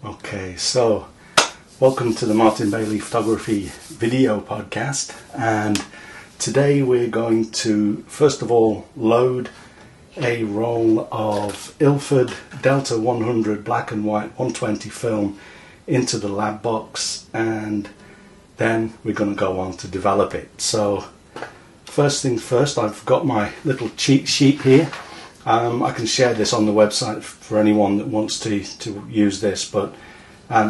Okay, so welcome to the Martin Bailey Photography video podcast, and today we're going to first of all load a roll of ILFORD Delta 100 black and white 120 film into the lab box, and then we're going to go on to develop it. So first things first, I've got my little cheat sheet here. I can share this on the website for anyone that wants to use this, but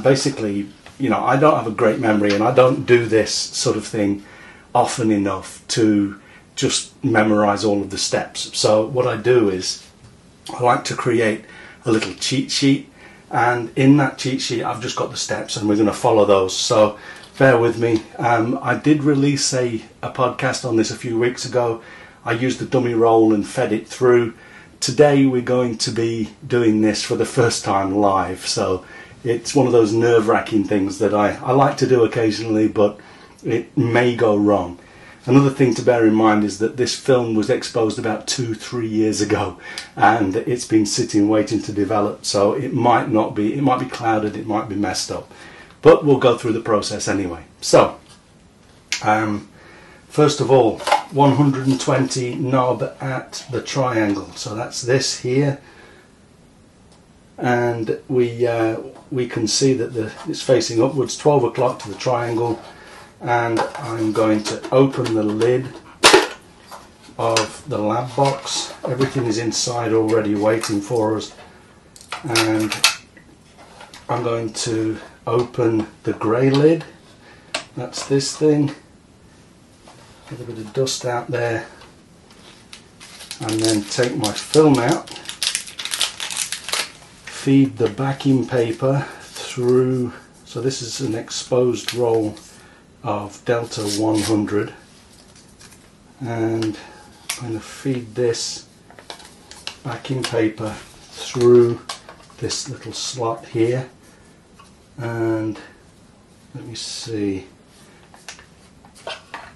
basically, you know, I don't have a great memory and I don't do this sort of thing often enough to just memorize all of the steps. So what I do is I like to create a little cheat sheet, and in that cheat sheet I've just got the steps and we're going to follow those. So bear with me. I did release a podcast on this a few weeks ago. I used the dummy roll and fed it through. Today we're going to be doing this for the first time live, so it's one of those nerve-wracking things that I like to do occasionally, but it may go wrong. Another thing to bear in mind is that this film was exposed about 2-3 years ago, and it's been sitting waiting to develop, so it might be clouded, it might be messed up, but we'll go through the process anyway. So first of all, 120 knob at the triangle, so that's this here, and we can see that it's facing upwards, 12 o'clock to the triangle, and I'm going to open the lid of the lab box. Everything is inside already waiting for us, and I'm going to open the grey lid. That's this thing. Get a bit of dust out there, and then take my film out, feed the backing paper through. So this is an exposed roll of Delta 100, and I'm going to feed this backing paper through this little slot here, and let me see.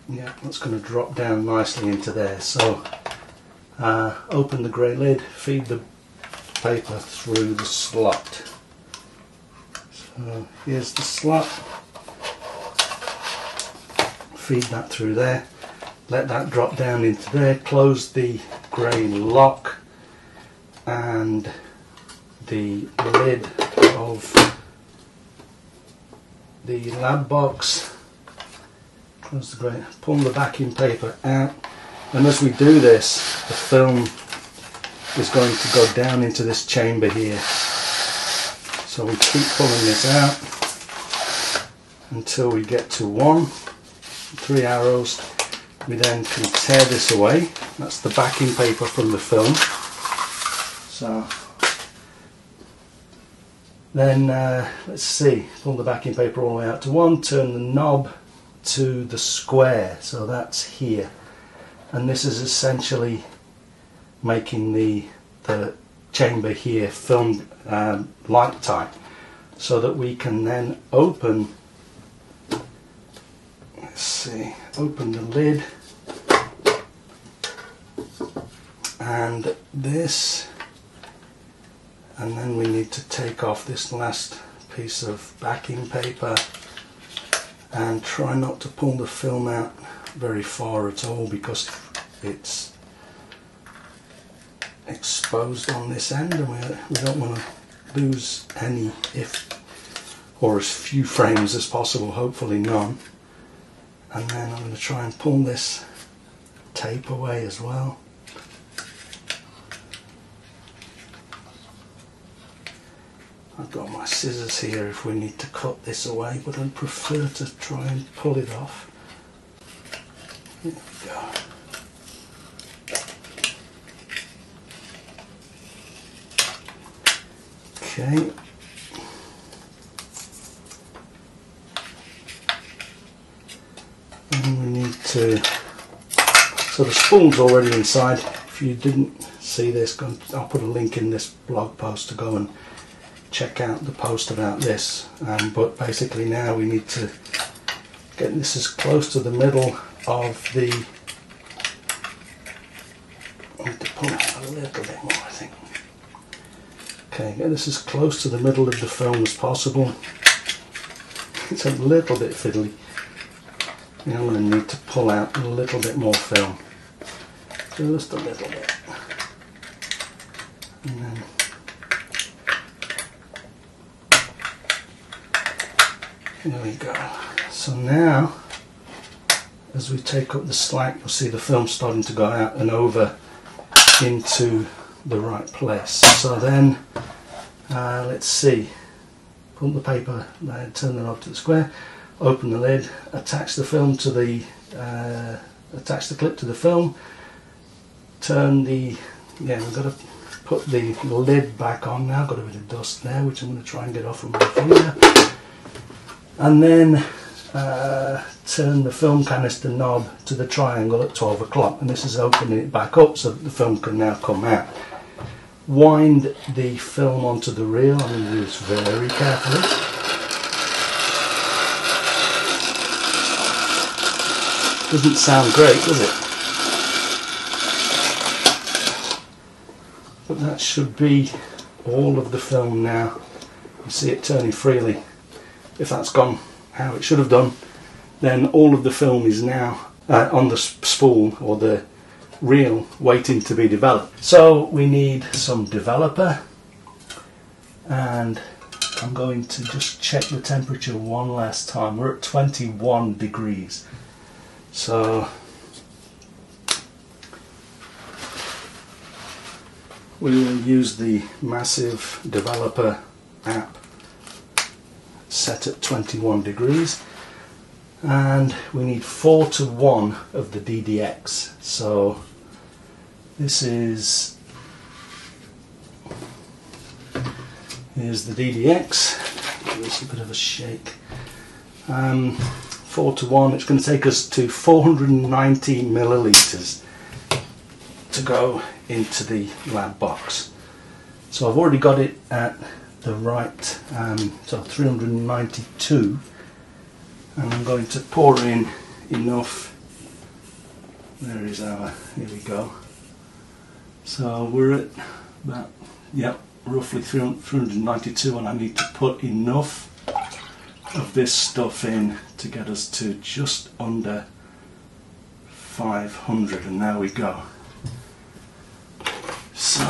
Yeah, that's going to drop down nicely into there. So open the grey lid, feed the paper through the slot. So here's the slot, feed that through there, let that drop down into there, close the grey lock and the lid of the lab box. Close the grey, pull the backing paper out, and as we do this, the film is going to go down into this chamber here. So we keep pulling this out until we get to 3 arrows. We then can tear this away. That's the backing paper from the film. So then let's see, pull the backing paper all the way out to 1, turn the knob to the square, so that's here, and this is essentially making the chamber here film light tight, so that we can then open, let's see, open the lid, and this, and then we need to take off this last piece of backing paper and try not to pull the film out very far at all, because it's exposed on this end, and we don't want to lose any, or as few frames as possible, hopefully none. And then I'm going to try and pull this tape away as well. I've got my scissors here if we need to cut this away, but I'd prefer to try and pull it off. There we go. Okay. And we need to, so the spool's already inside. If you didn't see this, I'll put a link in this blog post to go and check out the post about this, but basically now we need to get this as close to the middle of the, I need to pull it out a little bit more, I think. Okay, get this as close to the middle of the film as possible. It's a little bit fiddly. I'm going to need to pull out a little bit more film. Just a little bit. And then there we go. So now, as we take up the slack, you'll see the film starting to go out and over into the right place. So then, let's see. Put the paper, turn the knob to the square, open the lid, attach the film to the, attach the clip to the film, turn the, we've got to put the lid back on now. Got a bit of dust there, which I'm going to try and get off with my finger. And then turn the film canister knob to the triangle at 12 o'clock, and this is opening it back up so that the film can now come out. Wind the film onto the reel. I'm going to do this very carefully. Doesn't sound great, does it? But that should be all of the film now. You see it turning freely. If that's gone how it should have done, then all of the film is now on the spool or the reel waiting to be developed. So we need some developer, and I'm going to just check the temperature one last time. We're at 21 degrees. So we will use the massive developer app set at 21 degrees, and we need 4:1 of the DD-X. So this is, here's the DD-X. Give this a bit of a shake. 4:1. It's going to take us to 490 millilitres to go into the lab box. So I've already got it at the right, so 392, and I'm going to pour in enough. There is our, here we go. So we're at about, roughly 392, and I need to put enough of this stuff in to get us to just under 500, and there we go. So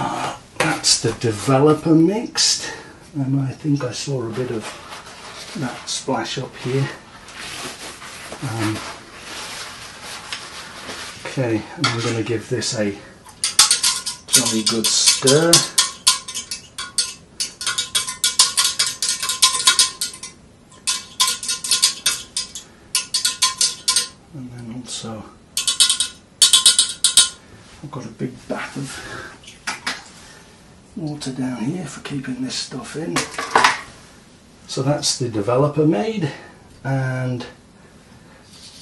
that's the developer mixed, and I think I saw a bit of that splash up here. Okay, and I'm going to give this a jolly good stir. And then also I've got a big bath of water down here for keeping this stuff in. So that's the developer made, and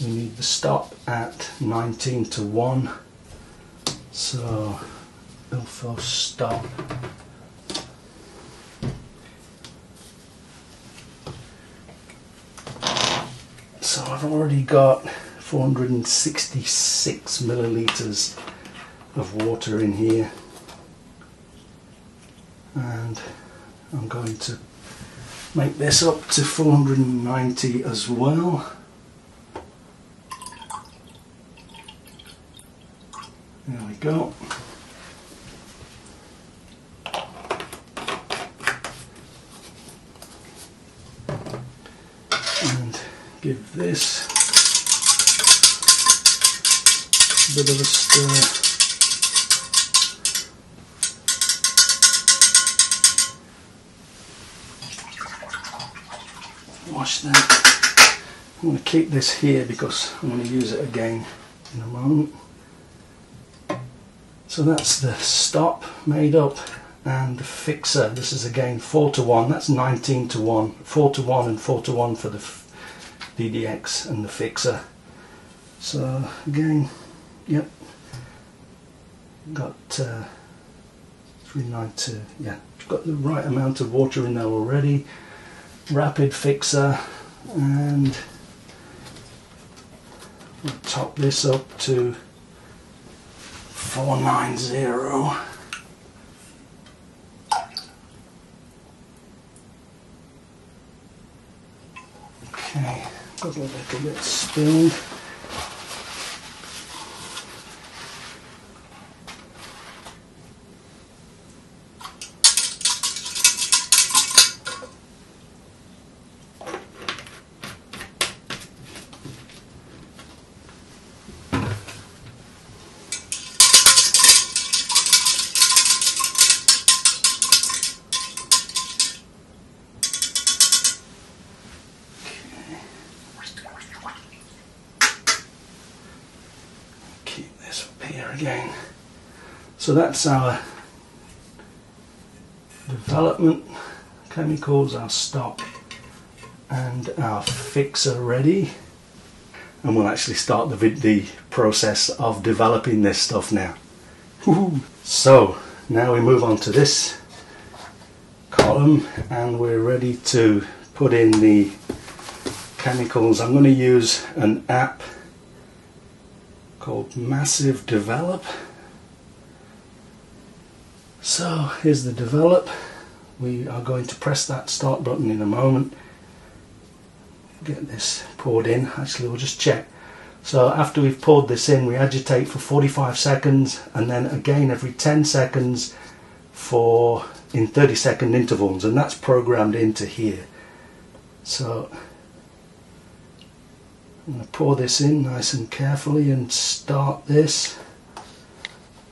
we need the stop at 19:1. So ILFORD stop. So I've already got 466 millilitres of water in here, and I'm going to make this up to 490 as well. There we go. And give this a bit of a stir. Wash that. I'm going to keep this here because I'm going to use it again in a moment. So that's the stop made up, and the fixer. This is again 4:1. That's 19:1. 4:1 and 4:1 for the DD-X and the fixer. So again, yep, got 392. Yeah, got the right amount of water in there already. Rapid fixer, and we'll top this up to 490. Okay, got a little bit spilled. Keep this up here again. So that's our development chemicals, our stop and our fixer ready, and we'll actually start the process of developing this stuff now. So now we move on to this column and we're ready to put in the chemicals. I'm going to use an app called Massive Develop. So here's the develop. We are going to press that start button in a moment. Get this poured in. Actually, we'll just check. So after we've poured this in, we agitate for 45 seconds and then again every 10 seconds in 30-second intervals, and that's programmed into here. So I'm going to pour this in nice and carefully and start this,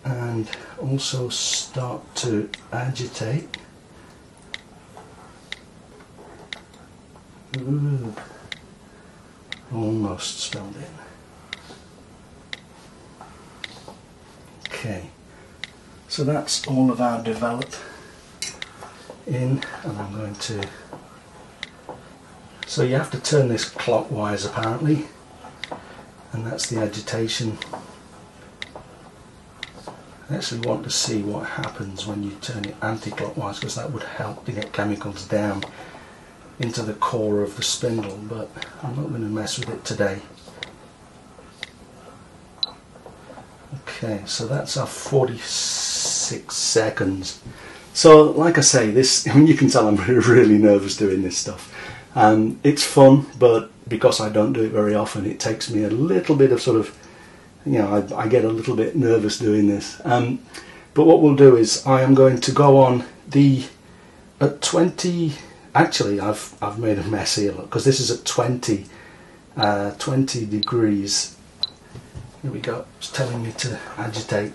and also start to agitate. Ooh, almost spilled in. Okay, so that's all of our develop in, and I'm going to, so you have to turn this clockwise apparently, and that's the agitation. I actually want to see what happens when you turn it anti-clockwise, because that would help to get chemicals down into the core of the spindle, but I'm not going to mess with it today. Okay, so that's our 46 seconds. So like I say, this, I mean, you can tell I'm really nervous doing this stuff. It's fun, but because I don't do it very often, it takes me a little bit of sort of, you know, I get a little bit nervous doing this. But what we'll do is I am going to go on at 20, actually I've made a mess here, look, because this is at 20 degrees. Here we go, it's telling me to agitate,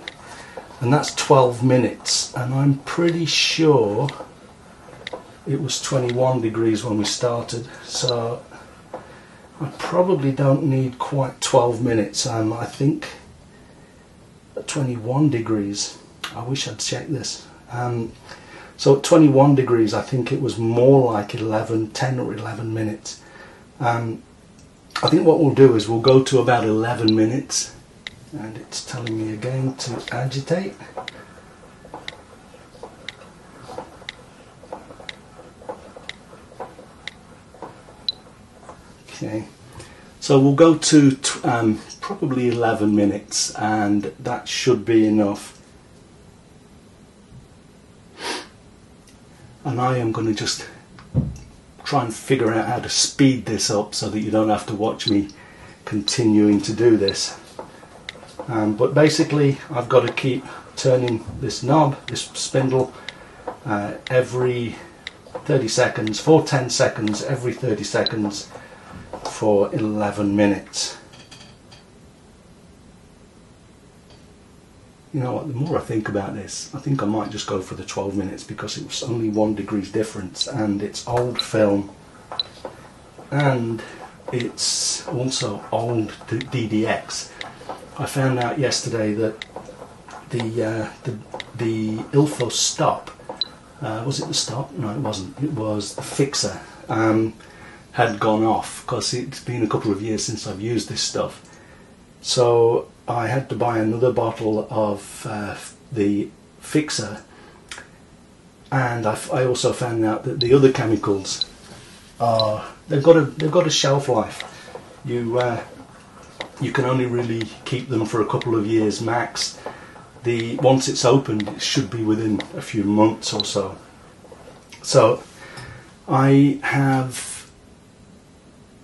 and that's 12 minutes, and I'm pretty sure it was 21 degrees when we started, so I probably don't need quite 12 minutes. I think at 21 degrees, I wish I'd checked this, so at 21 degrees I think it was more like 10 or 11 minutes. I think what we'll do is we'll go to about 11 minutes, and it's telling me again to agitate. Okay, so we'll go to probably 11 minutes, and that should be enough. And I am going to just try and figure out how to speed this up so that you don't have to watch me continuing to do this. But basically I've got to keep turning this knob, this spindle, every 30 seconds, for 10 seconds, every 30 seconds for 11 minutes. You know what, the more I think about this, I think I might just go for the 12 minutes, because it was only 1 degree's difference, and it's old film, and it's also old DD-X. I found out yesterday that the ILFORD stop, was it the stop? No, it wasn't. It was the fixer. Had gone off, because it's been a couple of years since I've used this stuff. So I had to buy another bottle of the fixer, and I also found out that the other chemicals they've got a shelf life. You can only really keep them for a couple of years max. Once it's opened, it should be within a few months or so. So I have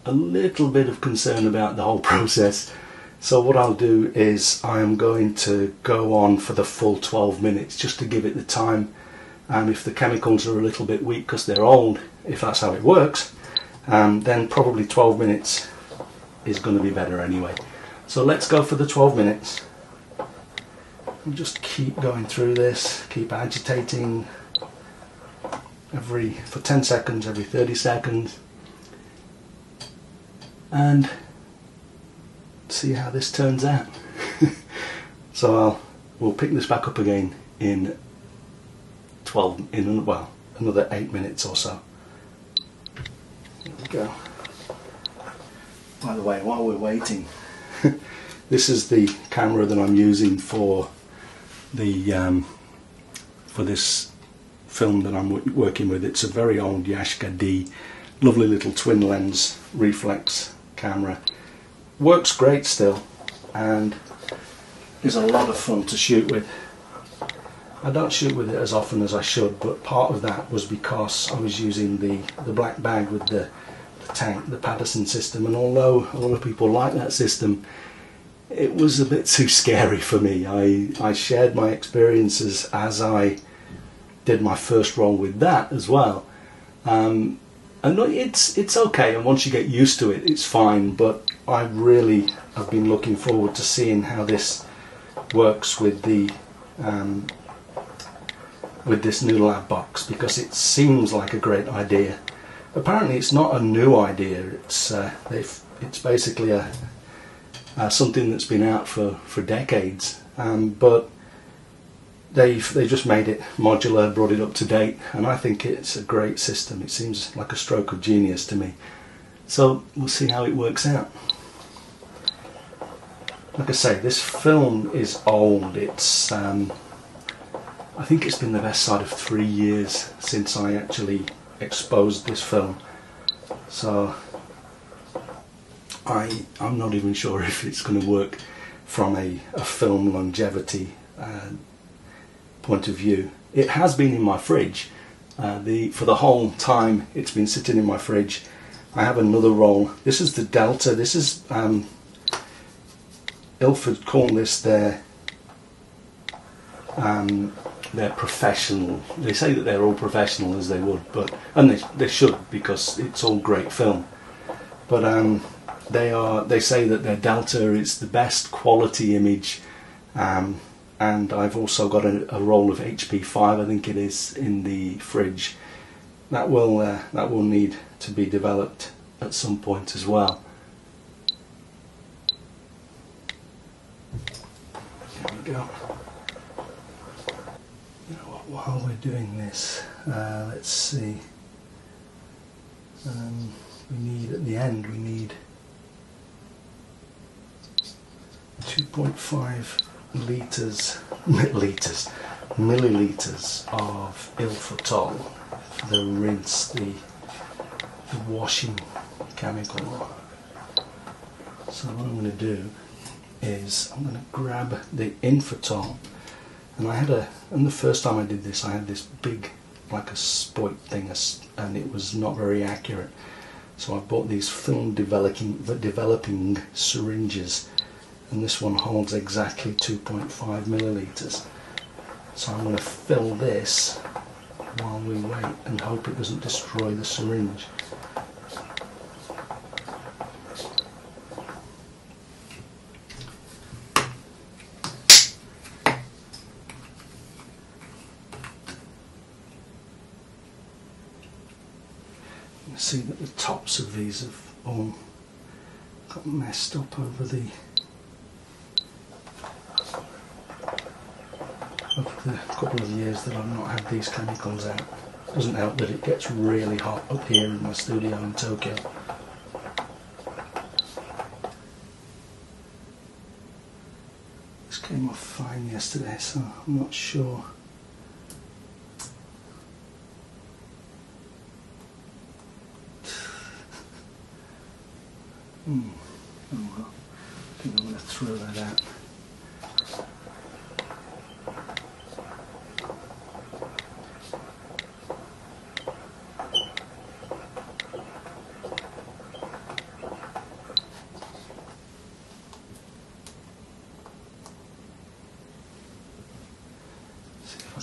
a little bit of concern about the whole process. So what I'll do is I am going to go on for the full 12 minutes just to give it the time. If the chemicals are a little bit weak because they're old, if that's how it works, then probably 12 minutes is going to be better anyway. So let's go for the 12 minutes. And just keep going through this, keep agitating for 10 seconds, every 30 seconds, and see how this turns out. So we'll pick this back up again in another 8 minutes or so. There we go. By the way, while we're waiting, this is the camera that I'm using for the for this film that I'm working with. It's a very old Yashica D, lovely little twin lens reflex camera. Works great still and is a lot of fun to shoot with. I don't shoot with it as often as I should, but part of that was because I was using the black bag with the tank, the Patterson system, and although a lot of people like that system, it was a bit too scary for me. I shared my experiences as I did my first roll with that as well. And it's okay, and once you get used to it, it's fine, but I really have been looking forward to seeing how this works with this new lab box, because it seems like a great idea. Apparently it's not a new idea, it's basically something that's been out for decades, but they just made it modular, brought it up to date, and I think it's a great system. It seems like a stroke of genius to me. So we'll see how it works out. Like I say, this film is old. It's I think it's been the best side of 3 years since I actually exposed this film. So I'm not even sure if it's going to work from a film longevity point of view. It has been in my fridge for the whole time it's been sitting in my fridge. I have another roll. This is the Delta. This is ILFORD call this their professional. They say that they're all professional, as they would, and they should, because it's all great film. But they say that their Delta is the best quality image, and I've also got a roll of HP5, I think it is, in the fridge. That will need to be developed at some point as well. There we go. While we're doing this, let's see. We need, at the end, we need 2.5 milliliters of ILFORD the rinse, the washing chemical. So what I'm going to do is I'm going to grab the Infotol, and the first time I did this, I had this big, like a spoit thing, and it was not very accurate. So I bought these film developing syringes, and this one holds exactly 2.5 milliliters. So I'm going to fill this while we wait and hope it doesn't destroy the syringe. You can see that the tops of these have all got messed up over the couple of years that I've not had these chemicals out. Doesn't help that it gets really hot up here in my studio in Tokyo. This came off fine yesterday, so I'm not sure. Oh well, I think I'm going to throw that out.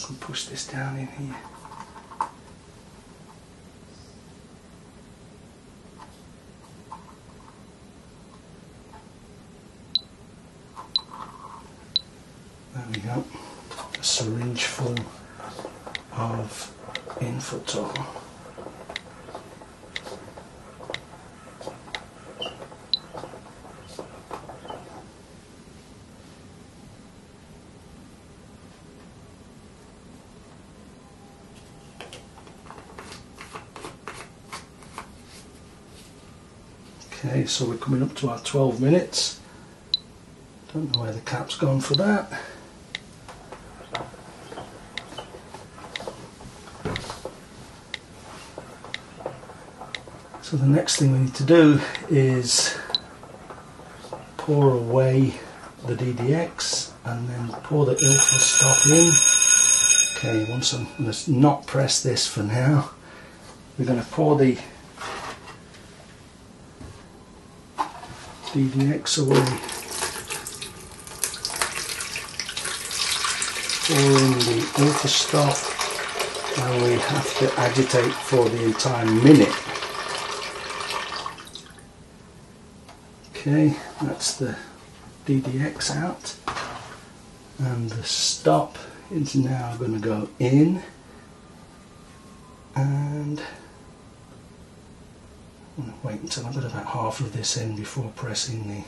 can push this down in here. There we go. A syringe full of Infotol. Okay, so we're coming up to our 12 minutes. Don't know where the cap's gone for that. So the next thing we need to do is pour away the DD-X and then pour the ILFORD stop in. Okay, let's not press this for now. We're going to pour the DD-X away, pour in the ILFORD stop, and we have to agitate for the entire minute. Okay, that's the DD-X out, and the stop is now going to go in, and I'm going to wait until I've got about half of this in before pressing the,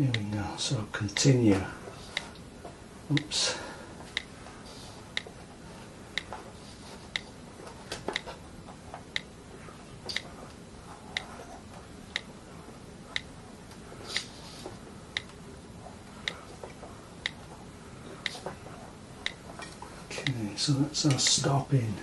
here we go, so continue, oops, okay, so that's our stop in.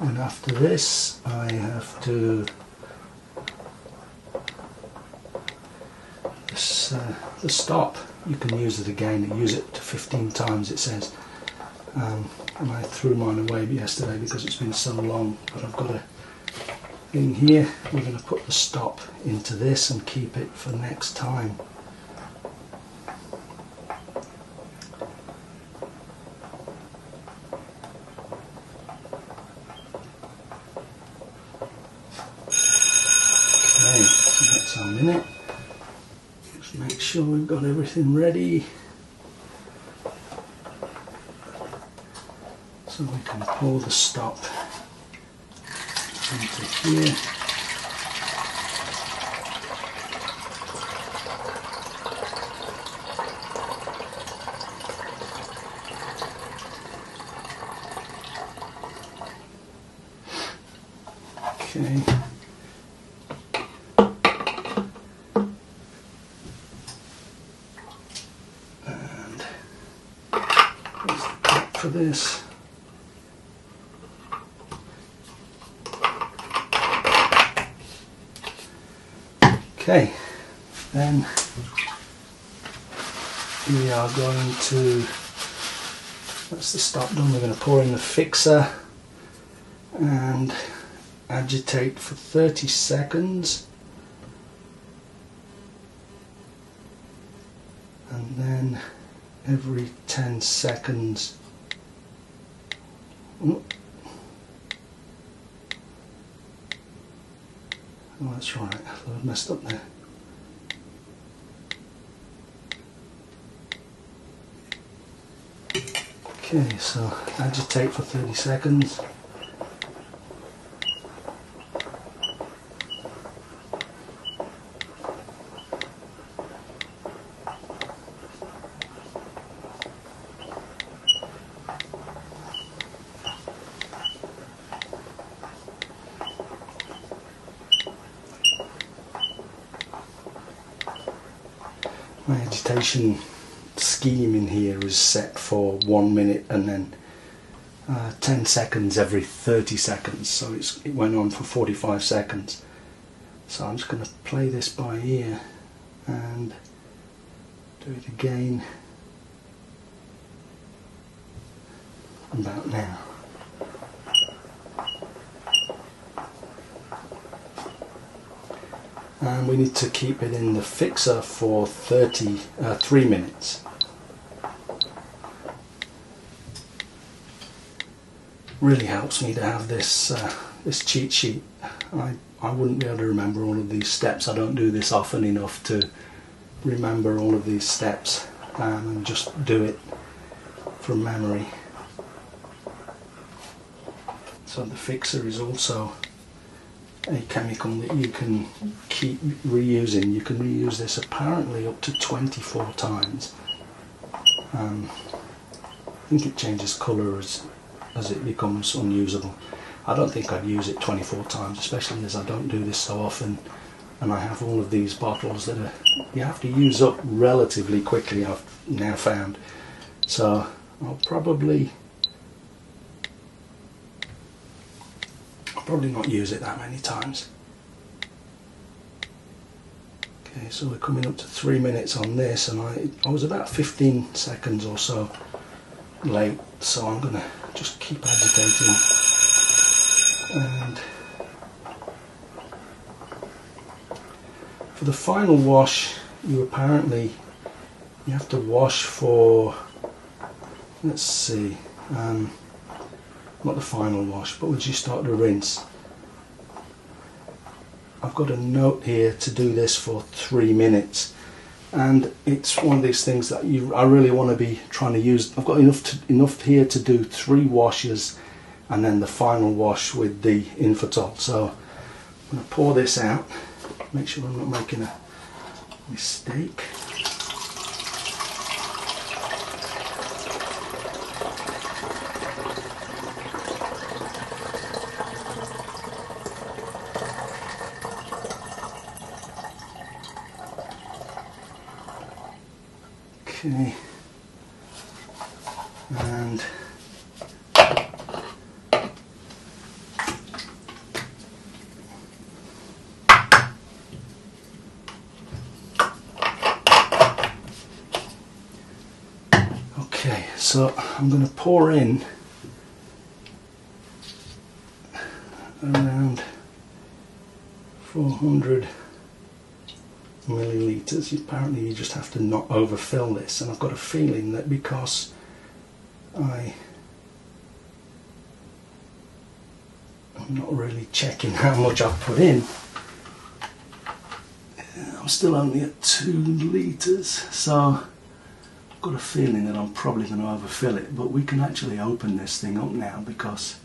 And after this, I have to, the stop, you can use it again, use it to 15 times it says, and I threw mine away yesterday because it's been so long, but I've got a thing here. We're going to put the stop into this and keep it for next time. Okay, so that's our minute. Just make sure we've got everything ready so we can pull the stop into here. Okay. For this. Okay, then we are going to, that's the stop done, we're going to pour in the fixer and agitate for 30 seconds and then every 10 seconds. Oh, that's right, I messed up there. Okay, so agitate for 30 seconds. My agitation scheme in here is set for 1 minute and then 10 seconds every 30 seconds, so it went on for 45 seconds. So I'm just going to play this by ear and do it again about now. and we need to keep it in the fixer for 3 minutes. Really helps me to have this this cheat sheet. I wouldn't be able to remember all of these steps. I don't do this often enough to remember all of these steps and just do it from memory. So the fixer is also a chemical that you can keep reusing. You can reuse this apparently up to 24 times. I think it changes colour as it becomes unusable. I don't think I'd use it 24 times, especially as I don't do this so often, and I have all of these bottles that you have to use up relatively quickly, I've now found. So I'll probably not use it that many times. Okay, so we're coming up to 3 minutes on this, and I was about 15 seconds or so late, so I'm going to just keep agitating. And for the final wash, you have to wash for, let's see, not the final wash, but once you start to rinse. I've got a note here to do this for 3 minutes, and it's one of these things that I really want to be trying to use. I've got enough here to do 3 washes and then the final wash with the Infotol. So I'm going to pour this out, make sure I'm not making a mistake. Okay, and okay, so I'm going to pour in around 400 millilitres. Apparently you just have to not overfill this, and I've got a feeling that because I'm not really checking how much I've put in, I'm still only at 2 litres, so I've got a feeling that I'm probably going to overfill it. But we can actually open this thing up now because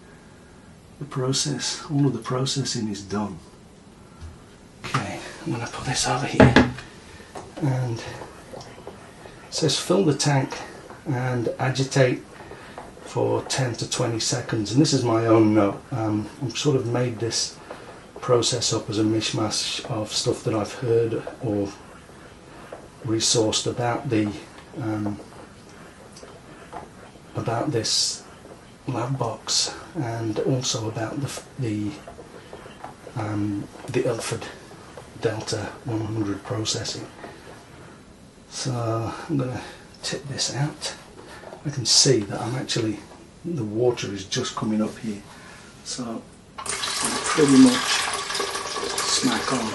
all of the processing is done. Okay, I'm going to put this over here, and it says fill the tank and agitate for 10 to 20 seconds, and this is my own note. I've sort of made this process up as a mishmash of stuff that I've heard or resourced about this lab box, and also about the ILFORD Delta 100 processing. So I'm going to tip this out. I can see that the water is just coming up here, so I'm pretty much smack on.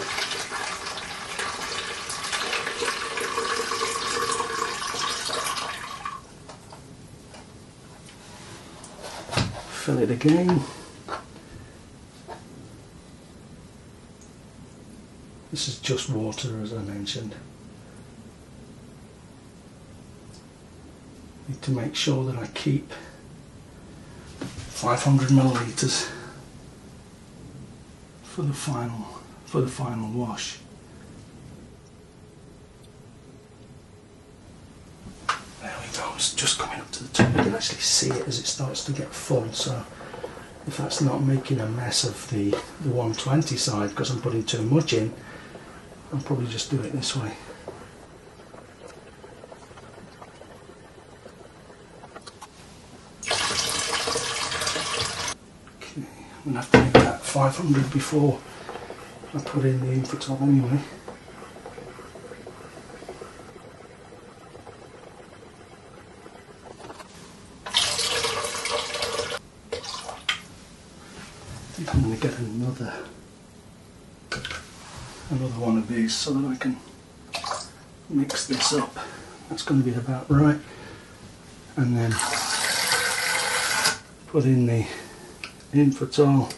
Fill it again. This is just water, as I mentioned. Need to make sure that I keep 500 millilitres for the final wash. There we go. It's just coming up to the top. You can actually see it as it starts to get full. So if that's not making a mess of the 120 side because I'm putting too much in, I'll probably just do it this way. Okay, I'm going to have to make that 500 before I put in the Infotol anyway. I think I'm going to get another one of these so that I can mix this up. That's going to be about right. And then put in the infotol.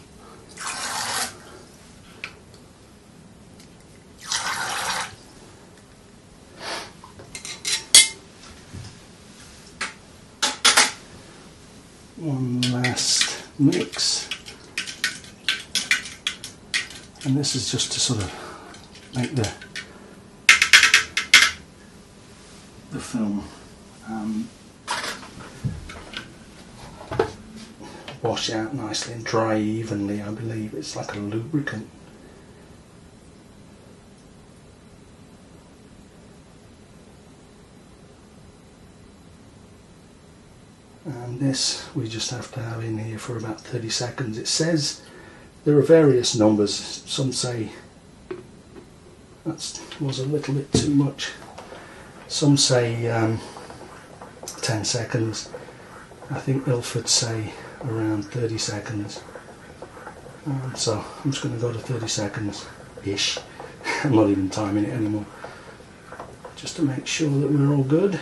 One last mix, and this is just to sort of make the film wash out nicely and dry evenly. I believe it's like a lubricant. And this we just have to have in here for about 30 seconds. It says there are various numbers. Some say that was a little bit too much. Some say 10 seconds. I think ILFORD say around 30 seconds. So I'm just going to go to 30 seconds-ish. I'm not even timing it anymore. Just to make sure that we're all good.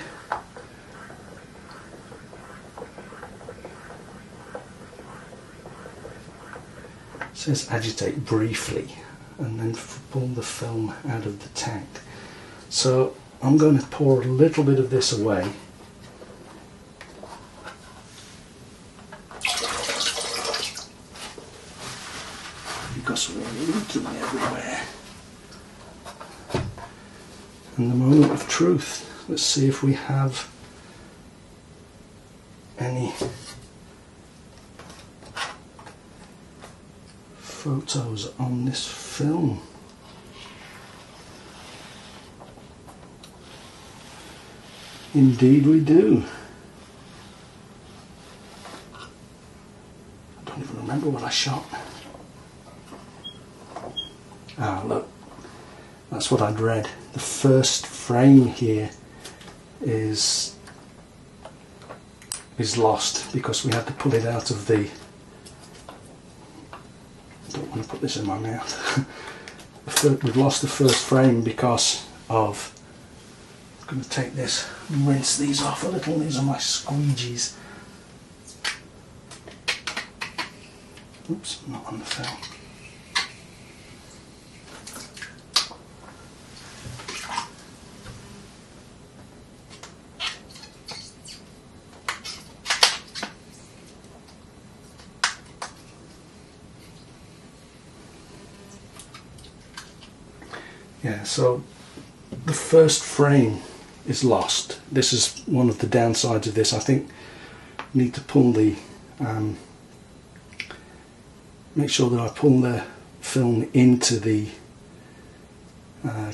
It says agitate briefly and then pull the film out of the tank. So I'm going to pour a little bit of this away. Because we're leaking everywhere. And the moment of truth. Let's see if we have any photos on this film. Indeed we do. I don't even remember what I shot. Ah, look, that's what I'd read. The first frame here is lost because we had to pull it out of the... I don't want to put this in my mouth. We've lost the first frame because of... I'm going to take this and rinse these off a little. These are my squeegees. Oops, not on the film. Yeah, so the first frame is lost. This is one of the downsides of this. I think you need to pull the make sure that I pull the film into the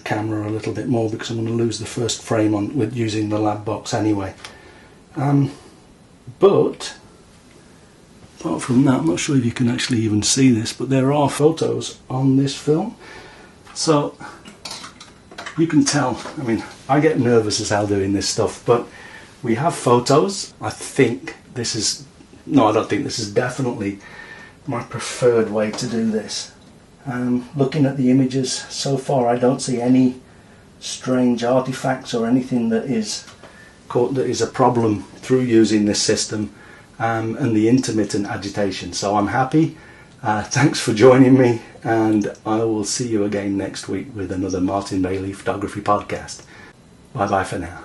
camera a little bit more, because I'm going to lose the first frame on with using the lab box anyway. But apart from that, I'm not sure if you can actually even see this, but there are photos on this film. So you can tell, I mean, I get nervous as hell doing this stuff, but we have photos. I think this is, no, I don't think this is definitely my preferred way to do this. Looking at the images so far, I don't see any strange artifacts or anything that is a problem through using this system and the intermittent agitation. So I'm happy. Thanks for joining me, and I will see you again next week with another Martin Bailey Photography podcast. Bye bye for now.